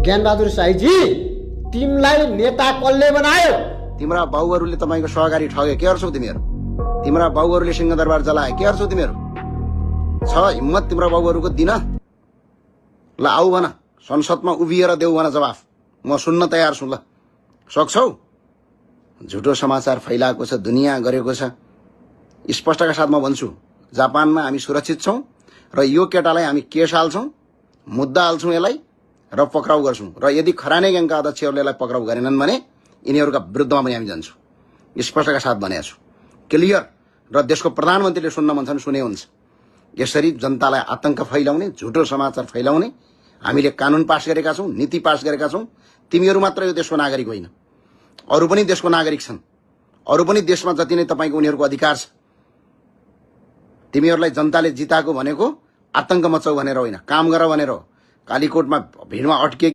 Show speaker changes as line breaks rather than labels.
ज्ञानबहादुर साईजी, तिमीलाई नेता कसले बनायो?
तिम्रा बाउहरूले तपाईँको सहकारी ठगे, के गर्छौ तिमीहरू? तिम्रा बाउहरूले सिंहदरबार जलाए, के गर्छौ तिमीहरू? छ हिम्मत तिम्रा बाउहरूको दिन? ल आऊ भन, संसदमा उभिएर देऊ भन जवाफ, म सुन्न तयार छु। ल सक्छौ? झुटो समाचार फैलाएको छ, दुनियाँ गरेको छ। स्पष्टका साथ म भन्छु, जापानमा हामी सुरक्षित छौँ र यो केटालाई हामी केस हाल्छौँ, मुद्दा हाल्छौँ यसलाई र पक्राउ गर्छौँ। र यदि खराने ग्याङका अध्यक्षहरूले यसलाई पक्राउ गरेनन् भने यिनीहरूका विरुद्धमा पनि हामी जान्छौँ। स्पष्टका साथ भनेको छु, क्लियर। र देशको प्रधानमन्त्रीले सुन्न मन छ भने सुने हुन्छ। यसरी जनतालाई आतंक फैलाउने, झुटो समाचार फैलाउने हामीले कानुन पास गरेका छौँ, नीति पास गरेका छौँ। तिमीहरू मात्र यो देशको नागरिक होइन, अरू पनि देशको नागरिक छन्। अरू पनि देशमा जति नै तपाईँको उनीहरूको अधिकार छ। तिमीहरूलाई जनताले जिताएको भनेको आतंक मचाउ भनेर होइन, काम गर भनेर हो। कालीकोटमा भिडमा अड्के